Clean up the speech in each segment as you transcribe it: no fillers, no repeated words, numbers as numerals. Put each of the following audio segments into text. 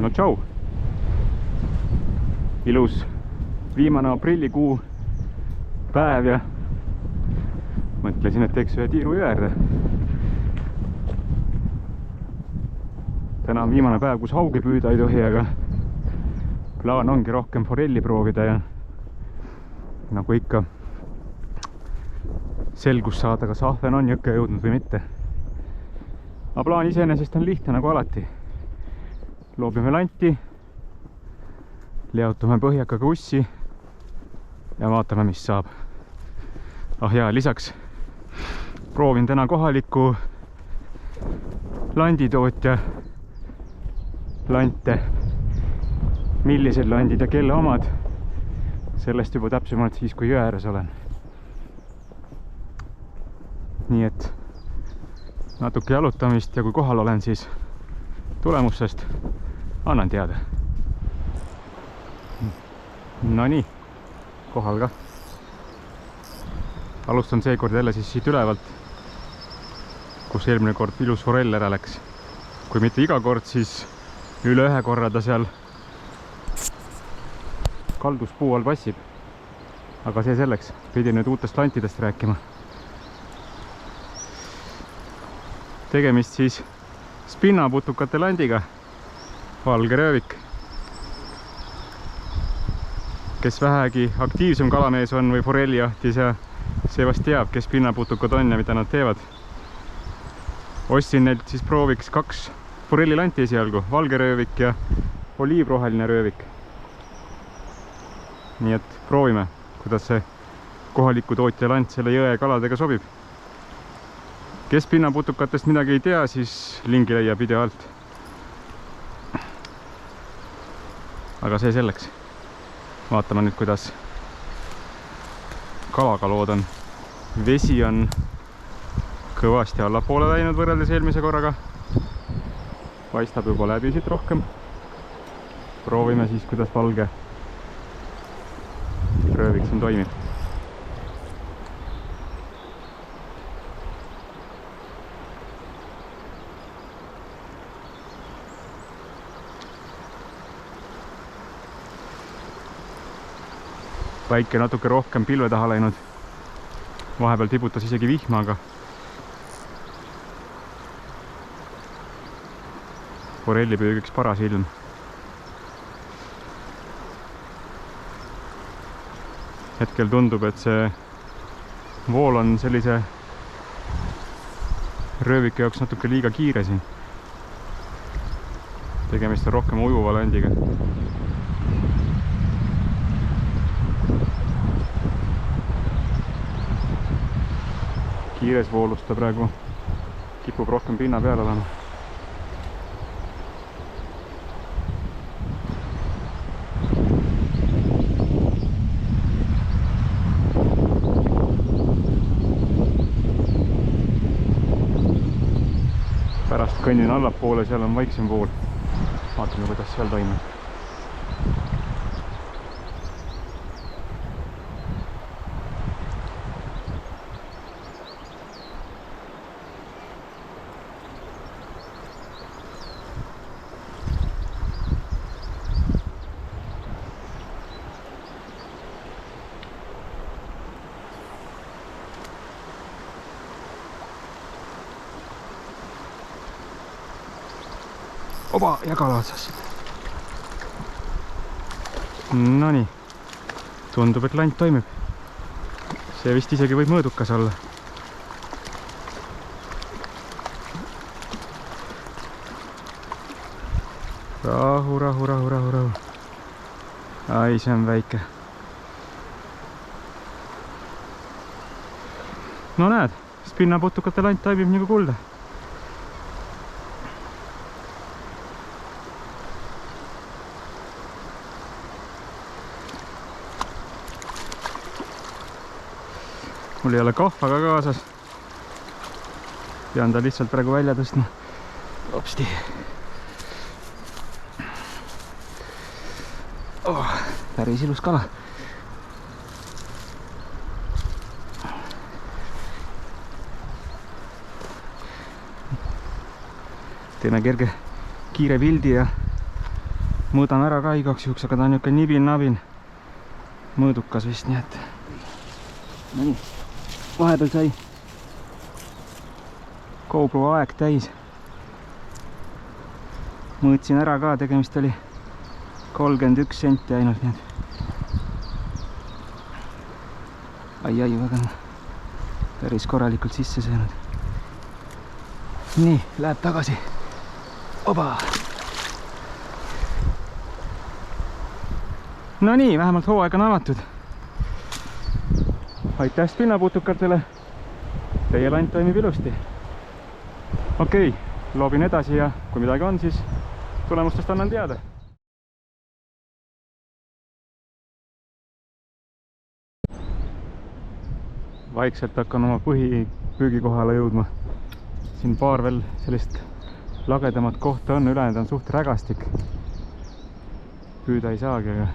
no tšau! Ilus viimane aprillikuu päev ja mõtlesin, et teeks ühe tiiru jõe äärde. Täna on viimane päev, kus haugi püüda ei tohi, aga plaan ongi rohkem forelli proovida ja nagu ikka selgus saada, kas ahven on jõkke jõudnud või mitte. Aga plaan iseenesest on lihtne nagu alati. Loobime lanti, leotume põhjakaga ussi ja vaatame, mis saab. Ah jaa, lisaks proovin täna kohaliku landitootja lante. Millised landid ja kelle omad, sellest juba täpsemalt siis, kui jõe ääres olen. Nii et natuke jalutamist ja kui kohal olen, siis tulemustest annan teada. No nii, kohal ka. Alustan seekord jälle siis siit ülevalt, kus eelmine kord ilus forell ära läks. Kui mitte iga kord, siis üle ühe korra ta seal kalduspuu all passib. Aga see selleks, pidin nüüd uutest lantidest rääkima. Tegemist siis spinnaputukate landiga, valge röövik. Kes vähegi aktiivsem kalamees on või forellijahtis ja see vast teab, kes spinnaputukad on ja mida nad teevad. Ostsin neilt siis prooviks 2 forellilanti esialgu, valge röövik ja oliivroheline röövik. Nii et proovime, kuidas see kohaliku tootja lant selle jõe kaladega sobib. Kes pinnaputukatest midagi ei tea, siis lingi leiab video alt. Aga see selleks. Vaatame nüüd, kuidas kalaga lood on. Vesi on kõvasti allapoole läinud võrreldes eelmise korraga. Paistab juba läbi siit rohkem. Proovime siis, kuidas valge röövik siin toimib. Päike natuke rohkem pilve taha läinud. Vahepeal tibutas isegi vihmaga. Forellipüügiks paras ilm. Hetkel tundub, et see vool on sellise rööviku jaoks natuke liiga kiire siin. Tegemist on rohkem ujuva landiga. Kiires voolus ta praegu kipub rohkem pinna peal olema. Pärast kõnnin allapoole, seal on vaiksem vool. Vaatame, kuidas seal toimub. Oba, ja kala otsas. Nonii, tundub, et lant toimib. See vist isegi võib mõõdukas olla. Rahu, rahu, rahu, rahu, rahu. Ai, see on väike. No näed, spinnaputukate lant toimib nagu kulda. Mul ei ole kahvaga kaasas. Pean ta lihtsalt praegu välja tõstma. Opsti. Oh, päris ilus kala. Teeme kerge kiire pildi ja mõõdame ära ka igaks juhuks, aga ta on niisugune nibin-nabin mõõdukas vist, nii et no nii, vahepeal sai GoPro aeg täis. Mõõtsin ära ka, tegemist oli 31 senti ainult, nii et ai, väga päris korralikult sisse söönud. Nii, läheb tagasi. Oba! No nii, vähemalt hooaeg on avatud. Aitäh spinnaputukatele. Teie lant toimib ilusti. Okei, loobin edasi ja kui midagi on, siis tulemustest annan teada. Vaikselt hakkan oma põhipüügikohale jõudma. Siin paar veel sellist lagedamat kohta on, ülejäänud on suht rägastik. Püüda ei saagi, aga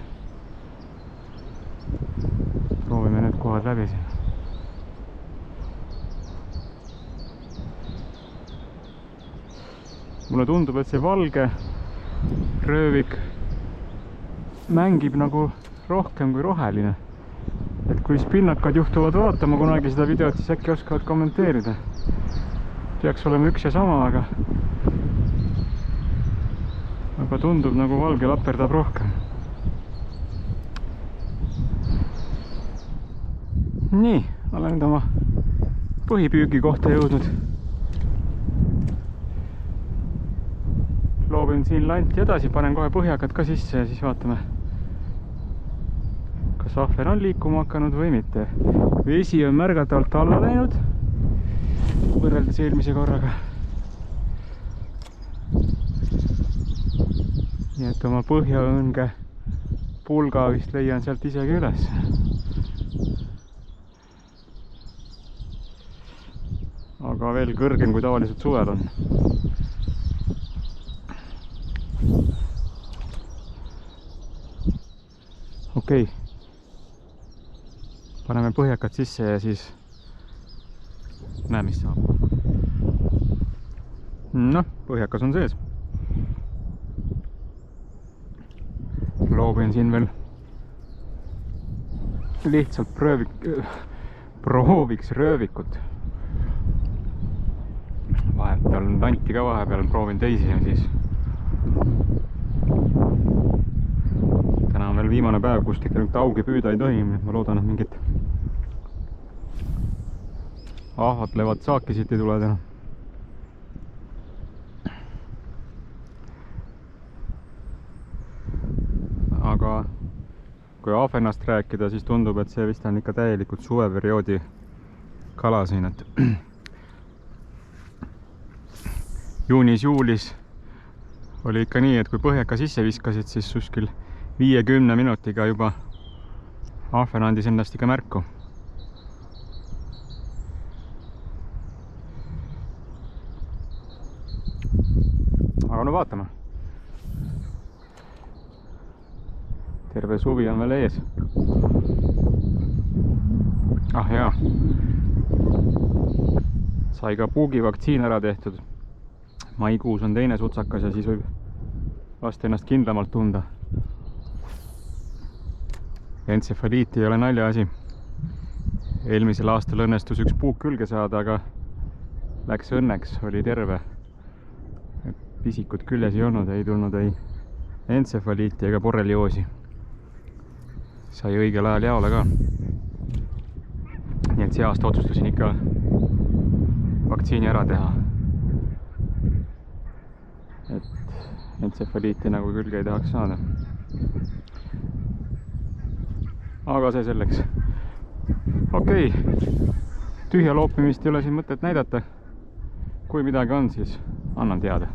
proovime need kohad läbi siin. Mulle tundub, et see valge röövik mängib nagu rohkem kui roheline. Et kui spinnakad juhtuvad vaatama kunagi seda videot, siis äkki oskavad kommenteerida. Peaks olema üks ja sama, aga tundub nagu valge laperdab rohkem. Nii, olen nüüd oma põhipüügi kohta jõudnud. Loobin siin lanti edasi, panen kohe põhjakad ka sisse ja siis vaatame, kas ahven on liikuma hakanud või mitte. Vesi on märgatavalt alla läinud võrreldes eelmise korraga. Nii et oma põhjaõnge pulga vist leian sealt isegi üles. Aga veel kõrgem kui tavaliselt suvel on. Okei. Paneme põhjakad sisse ja siis näe, mis saab. Noh, põhjakas on sees. Loobin siin veel lihtsalt prooviks röövikut. Vahepeal lanti ka vahepeal, proovin teisi ja siis täna on veel viimane päev, kust ikka augi püüda ei tohi. Ma loodan, et mingit ahvatlevat saaki siit ei tule täna. Aga kui ahvenast rääkida, siis tundub, et see vist on ikka täielikult suveperioodi kala siin, et juunis-juulis oli ikka nii, et kui põhjaka sisse viskasid, siis kuskil 50 minutiga juba ahven andis ennast ikka märku. Aga no vaatame. Terve suvi on veel ees. Ah jaa. Sai ka puugivaktsiin ära tehtud. Maikuus on teine sutsakas ja siis võib vast ennast kindlamalt tunda. Entsefaliit ei ole naljaasi. Eelmisel aastal õnnestus üks puuk külge saada, aga läks õnneks, oli terve. Pisikut küljes ei olnud, ei tulnud ei entsefaliiti ega borrelioosi. Sai õigel ajal jaole ka. Nii et see aasta otsustasin ikka vaktsiini ära teha. Et entsefaliiti nagu külge ei tahaks saada. Aga see selleks. Okei, tühja loopimist ei ole siin mõtet näidata. Kui midagi on, siis annan teada.